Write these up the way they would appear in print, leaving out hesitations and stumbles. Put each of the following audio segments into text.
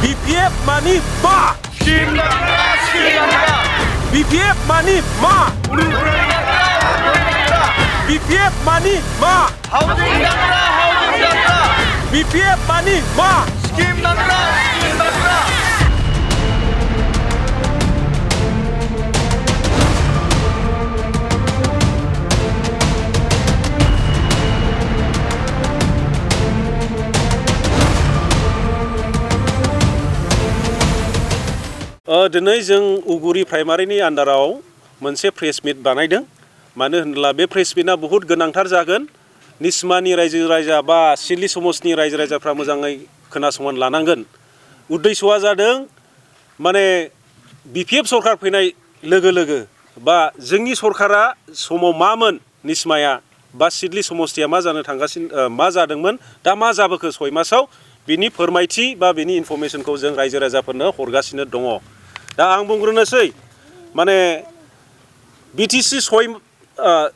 BPF मानि मा? BPF मानि मा? BPF मानि मा? BPF मानि मा? दिनै जों उगुरि प्राइमारिनि आन्दाराव मोनसे प्रेस मिट बानायदों। मानो होनब्ला बे प्रेस मिटआ बहुत गोनांथार जागोन। निस्मानि रायजो राजा बा सिडली समाजनि रायजो राजाफ्रा मोजाङै खोनासंनानै लानांगोन। उद्देश्यआ जादों माने BPF सरकार फैनाय लोगो लोगो बा जोंनि सरकारा समाव मामोन निस्माया बा सिडली समस्तिया मा जानो थांगासिनो मा जादोंमोन दा मा जाबोखो 6 मासाव बिनि फोरमायथि बा बिनि इनफरमेशनखौ जों रायजो राजाफोरनो हरगासिनो दङ। दा आं बुंग्रोनोसै माने BTC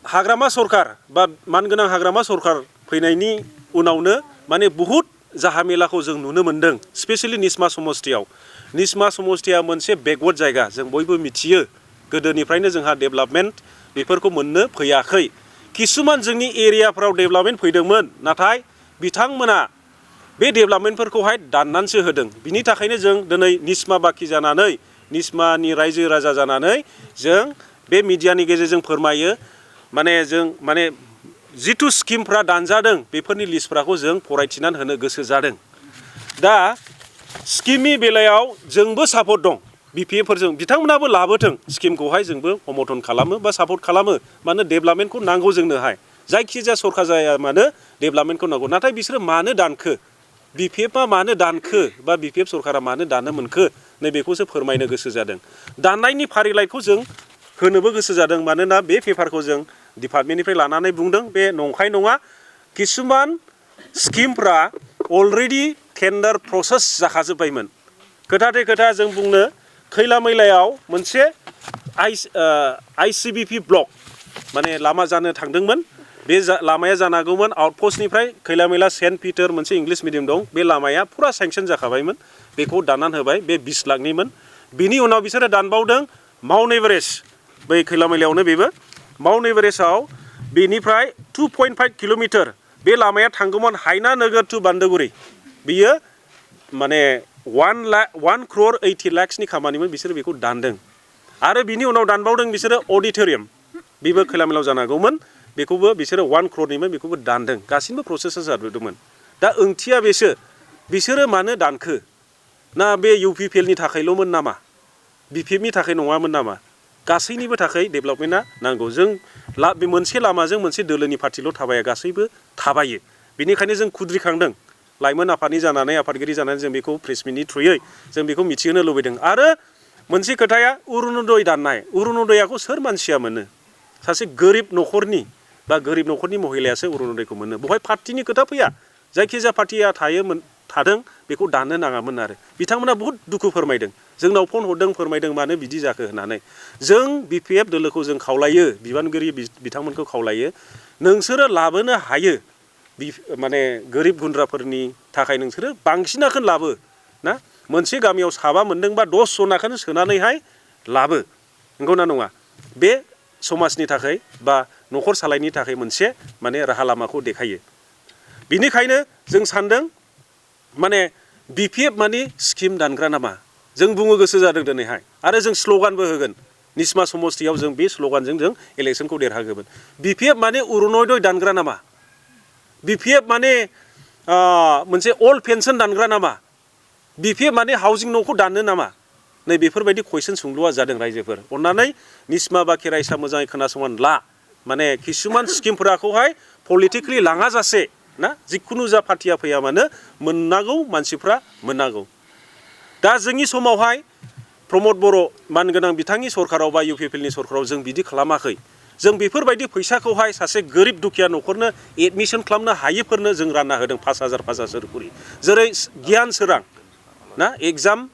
हाग्रामा सरकार बा मानगोनां हाग्रामा सरकार फैनायनि उनावनो माने बहुत जाहामेलाखौ जों नुनो मोनदों। स्पेशली निस्मा समस्तियाव। निस्मा समस्तिया मोनसे बेकवर्ड जायगा जों बयबो मिथियो। गोदोनिफ्रायनो जोंहा डेभेलपमेन्ट बेफोरखौ मोननो फैयाखै। किसुमान जोंनि एरियाफ्राव डेभेलपमेन्ट फैदोंमोन नाथाय बिथांमोना बे डेभेलपमेन्टफोरखौहाय दाननानैसो होदों। बिनि थाखायनो जों दिनै निस्मा बाखि जानानै निस्मानि रायजो राजा जानानै जों बे मिडियानि गेजेरजों फोरमायो माने जिथु स्किमफ्रा दानजादों बेफोरनि लिस्टफोरखौ जों फरायथिनानै होनो गोसो जादों। दा स्किमनि बेलायाव जोंबो सापर्ट दं BPFफोरजों बिथांमोनाबो लाबोथों स्किमखौहाय जोंबो समर्थन खालामो बा सापर्ट खालामो। मानो डेभेलपमेन्टखौ नांगौ जोंनोहाय जायखिजाया सरकार जाया मानो डेभेलपमेन्टखौ नांगौ। नाथाय बिसोरो मानो दानखो BPFआ मानो दानखो बा BPF सरकारा मानो दाननो मोनखो नैबेखौसो फोरमायनो गोसो जादों। दाननायनि फारिलाइखौ जों होनोबो गोसो जादों। मानोना बे पेपारखौ जों डिपार्टमेन्टनिफ्राय लानानै बुंदों बे नंखाय नङा। किसुमान स्किमफ्रा अलरेडि टेन्डार प्रसेस जाखाजोब्बायमोन। खोथाथे खोथा जों बुंनो खैला मैलायाव मोनसे ICBP ब्लक माने लामा जानो थांदोंमोन। बे लामाया जानांगौमोन आउटपस्टनिफ्राय खैला मैला सेन्ट पिटार मोनसे इंलिश मिडियाम दं बे लामाया फुरा सेंसन जाखाबायमोन। बेखौ दाननानै होबाय बे 20 लाखनिमोन। बिनि उनाव बिसोरो दानबावदों माउन्ट एभारेस्ट बै खैला मैलायावनो बेबो माउन्ट एभारेस्टआव बेनिफ्राय 2.5 किल'मिटार बे लामाया थांगौमोन हायना नोगोर टु बान्दोगुरि। बियो माने 1 crore 80 lakhsनि खामानिमोन बिसोरो बेखौ दानदों। आरो बिनि उनाव दानबावदों बिसोरो अडिटोरियाम बेबो खैला मैलायाव जानांगौमोन बेखौबो बिसोरो 1 crore बेखौबो दानदों। गासिबो प्रसेसा जाजोबदोंमोन। दा ओंथिया बेसो बिसोरो मानो दानखो ना बे UPPLनि थाखायल'मोन नामा BPFनि थाखाय नङामोन नामा? गासैनिबो थाखाय डेभेलपमेन्टआ नांगौ। जों बे मोनसे लामाजों मोनसे दोलोनि पार्टिल' थाबाया गासैबो थाबायो। बेनिखायनो जों खुद्रिखांदों लाइमोन आफादनि जानानै आफादगिरि जानानै जों बेखौ प्रेस मिटनि थ्रुयै जों बेखौ मिथिहोनो लुबैदों। आरो मोनसे खोथाया अरुनदय दाननाय अरुनदयाखौ सोर मानसिया मोनो? सासे गोरिब न'खरनि बा गोरिब न'खरनि महिलायासो अरुनदयखौ मोनो। बेवहाय पार्टिनि खोथा फैया। जायखिजाया पार्टिया थादों बेखौ दाननो नाङामोन आरो बिथांमोना बहुत दुखु फोरमायदों। जोंनाव फन हरदों फोरमायदों मानो बिदि जाखो होननानै। जों BPF दोलोखौ जों खावलायो बिबानगिरि बिथांमोनखौ खावलायो नोंसोरो लाबोनो हायो माने गोरिब गुन्द्राफोरनि थाखाय नोंसोरो बांसिनाखौनो लाबो ना मोनसे गामियाव साबा मोनदोंबा 10 जनाखौनो सोनानैहाय लाबो। नंगौना नङा? बे समाजनि थाखाय बा न'खर सालायनि थाखाय मोनसे माने राहा लामाखौ देखायो। बिनिखायनो जों सानदों माने BPF माने स्किम दानग्रा नामा? जों बुंनो गोसो जादों दिनैहाय आरो जों स्ल'गानबो होगोन। निस्मा समस्तियाव जों बे स्ल'गानजों जों इलेक्सनखौ देरहागोन। BPF माने अरुनदय दानग्रा नामा? BPF माने मोनसे अल्ड पेन्सन दानग्रा नामा? BPF माने हाउसिं न'खौ दाननो नामा? नै बेफोरबायदि कुइसन सोंलुआ जादों रायजोफोर। अन्नानै निस्मा बा खेराइसा मोजाङै खोनासंनानै ला। माने किसुमान स्किमफोरखौहाय पलिटिकेलि लाङा जासे ना जिखुनु जा पार्टिया फैया मानो मोननांगौ मानसिफ्रा मोननांगौ। दा जोंनि समावहाय प्रमद बर' मानगोनां बिथांनि सरकाराव बा UPPLनि सरकाराव जों बिदि खालामाखै। जों बेफोरबायदि फैसाखौहाय सासे गोरिब दुखिया न'खरनो एडमिसन खालामनो हायैफोरनो जों रानना होदों 5,000 करि। जेरै गियान सोरां ना एग्जाम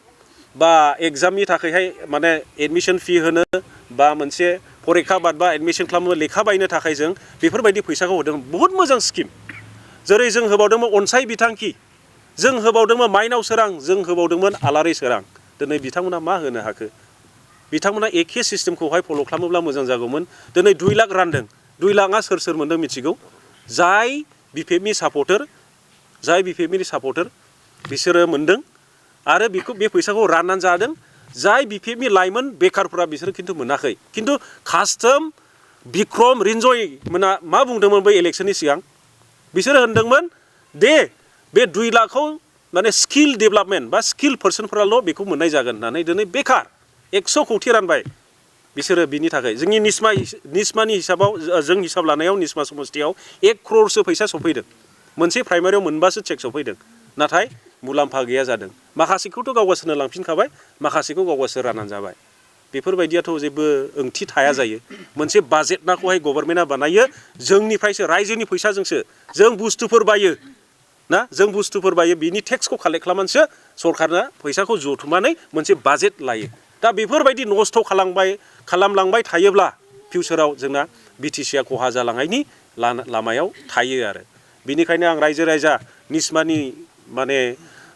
बा एग्जामनि थाखायहाय माने एडमिसन फी होनो बा मोनसे फरिखा बाद बा एडमिसन खालामनो लेखा बायनो थाखाय जों बेफोरबायदि फैसाखौ होदों। बहुत मोजां स्किम। जेरै जों होबावदोंमोन अनसाय बिथांखि जों होबावदोंमोन माइनाव सोरां, जों होबावदोंमोन आलारि सोरां। दिनै बिथांमोना मा होनो हाखो? बिथांमोना एखे सिस्टेमखौहाय फल' खालामोब्ला मोजां जागौमोन। दिनै 2 लाख रानदों, 2 लाखआ सोर सोर मोन्दों मिथिगौ? जाय बिपिएफनि सापर्टार बिसोरो मोन्दों आरो बे फैसाखौ राननानै जादों। जाय बिपिएफनि लाइमोन बेखारफोरा बिसोरो खिन्थु मोनाखै। खिन्थु कास्टम बिक्रम रिन्जय मोना मा बुंदोंमोन बै इलेक्सननि सिगां? बिसोरो होनदोंमोन दे बे 2 लाखखौ माने स्किल डेभेलपमेन्ट बा स्किल पार्सनफोराल' बेखौ मोननाय जागोन होननानै दिनै बेखार 100 कौटि रानबाय बिसोरो। बिनि थाखाय जोंनि निस्मानि हिसाबाव जों हिसाब लानायाव निस्मा समस्तियाव 1 crore फैसा सफैदों। मोनसे प्राइमारियाव मोनबासो चेक सफैदों, नाथाय मुलाम्फा गैया जादों। माखासेखौथ' गावगासोरनो लांफिनखाबाय, माखासेखौ गावगासोर राननानै जाबाय। बेफोरबायदियाथ' जेबो ओंथि थाया जायो। मोनसे बाजेट नाखौहाय गभर्नमेन्टआ बानायो जोंनिफ्रायसो, रायजोनि फैसाजोंसो जों बुस्थुफोर बायो ना, जों बुस्थुफोर बायो, बिनि टेक्सखौ कालेक्ट खालामनानैसो सरकारना फैसाखौ जथुमनानै मोनसे बाजेट लायो। दा बेफोरबायदि नस्थ' खालामलांबाय थायोब्ला फिउचाराव जोंना बिटिसिआ खहा जालांनायनि लामायाव थायो आरो। बिनिखायनो आं रायजो राजा निस्मानि माने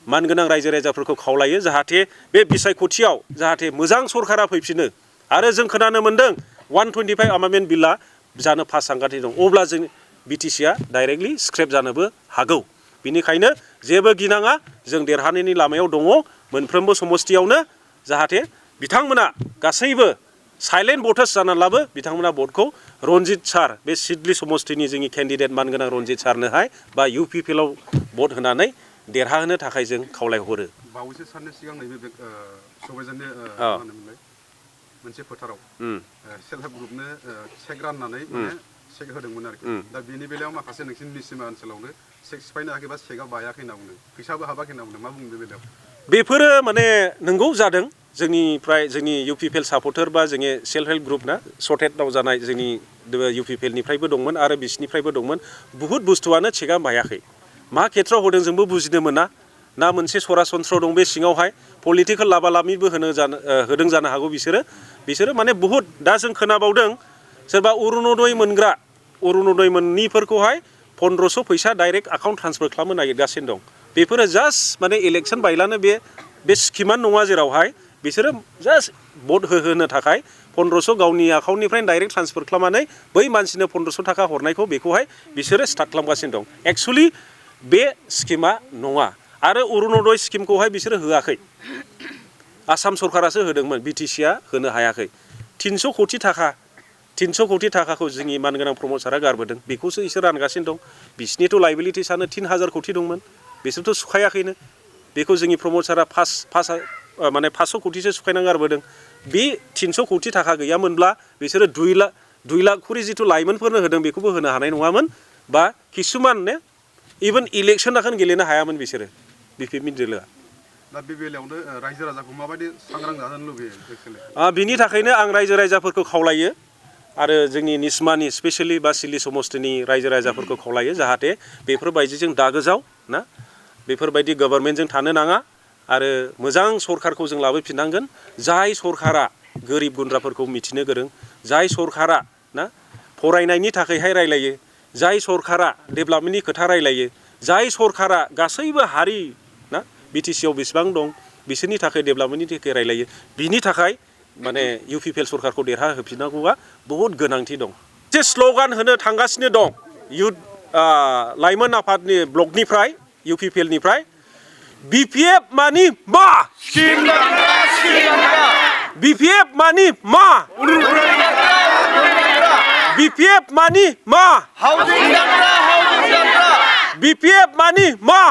मानगोनां रायजो राजाफोरखौ खावलायो जाहाथे बे बिसायख'थियाव जाहाथे मोजां सरकारा फैफिनो। आरो जों खोनानो मोन्दों 125 आमेन्डमेन्ट बिलआ जानो पास जागासिनो दं, अब्ला जों बिटिसिआ डाइरेक्टलि स्क्रेप जानोबो हागौ। बिनिखायनो जेबो गिनाङा, जों देरहानायनि लामायाव दङ मोनफ्रोमबो समस्तियावनो। जाहाथे बिथांमोना गासैबो साइलेन्ट भटार्स जानानैब्लाबो बिथांमोना भटखौ रनजित सार, बे सिडली समस्तिनि जोंनि केन्डिडेट मानगोनां रनजित सारनोहाय बा UPPLआव भट होनानै देरहाहोनो थाखाय जों खावलायहरो। बावैसो साननि सिगां नैबे सबाइजारनि मा होनोमोनलाय मोनसे फोथाराव सेल्फ हेल्प ग्रुपनो चेक राननानै माने चेक होदोंमोन आरोखि। दा बेनि बेलायाव माखासे नोंसिनि निसिमा ओनसोलावनो चेक सिफायनो हायाखै बा चेकआ बायाखै होनना बुंदों, फैसाबो हाबाखै होनना बुंदों, मा बुंदों बे बेलायाव? बेफोरो माने नंगौ जादों। जोंनि UPPL सापर्टार बा जोंनि सेल्फ हेल्प ग्रुप ना सर्टेडआव जानाय जोंनि UPPLनिफ्रायबो दंमोन आरो बिसिनिफ्रायबो दंमोन। बुहुत बुस्थुआनो चेकआ बायाखै। मा खेथ्रआव होदों जोंबो बुजिनो मोना ना, मोनसे सरासनस्र दं बे सिङावहाय पलिटिकेल लाबालाबिबो होदों जानो हागौ बिसोरो माने बुहुत। दा जों खोनाबावदों सोरबा अरुणोदय मोननिफोरखौहाय 1500 फैसा डाइरेक्ट एकाउन्ट ट्रान्सफार खालामनो नागिरगासिनो दं। बेफोरो जास्ट माने इलेक्सन बायलानो बे स्किमानो नङा, जेरावहाय बिसोरो जास्ट भट होहोनो थाखाय 1500 गावनि एकाउन्टनिफ्राय डाइरेक्ट ट्रान्सफार खालामनानै बै मानसिनो 1500 थाखा हरनायखौ बेखौहाय बिसोरो स्टार्ट खालामगासिनो दं। एक्सुवेलि बे स्किमा नङा आरो अरुणोदय स्किमखौहाय बिसोरो होआखै, आसाम सरकारासो होदोंमोन, बिटिसिआ होनो हायाखै। 300 कौटि थाखाखौ जोंनि मानगोनां प्रमद सारा गारबोदों, बेखौसो इसोर रानगासिनो दं। बिसिनिथ' लाइबिलिटिसानो 3000 कौटि दंमोन, बिसोरथ' सुखायाखैनो। बेखौ जोंनि प्रमद सारा 500 कौटिसो सुखायनानै गारबोदों। बे 300 कौटि थाखा गैयामोनब्ला बिसोरो 2 लाख खरि जिथु लाइमोनफोरनो होदों बेखौबो होनो हानाय नङामोन, बा किसुमान इभेन इलेक्सनखौनो गेलेनो हायामोन बिसोरो बिपिएफनि दोलोआ। दा बे बेलायावनो रायजो राजाखौ माबायदि सांग्रां जानो लुबैयो? बिनि थाखायनो आं रायजो राजाफोरखौ खावलायो आरो जोंनि निस्मानि स्पेसियेलि बा सिडली समस्तिनि रायजो राजाफोरखौ खावलायो जाहाथे बेफोरबायदिजों दागोजाव ना, बेफोरबायदि गभर्नमेन्टजों थानो नाङा आरो मोजां सरकारखौ जों लाबोफिननांगोन। जाय सरकारा गोरिब गुन्द्राफोरखौ मिथिनो गोरों, जाय सरकारा ना फरायनायनि थाखायहाय रायलायो, जाय सरकारा डेभेलपमेन्टनि खोथा रायलायो, जाय सरकारा गासैबो हारि ना बिटिसिआव बेसेबां दं बिसोरनि थाखाय डेभेलपमेन्टनि थाखाय रायलायो, बिनि थाखाय माने UPPL सरकारखौ देरहाहोफिननांगौआ बहुद गोनांथि दं। मोनसे स्ल'गान होनो थांगासिनो दं इउथ लाइमोन आफादनि ब्लकनिफ्राय, UPPLनिफ्राय, BPF मानि मा? BPF मानि मा? BPF मानि मा? BPF मानि मा?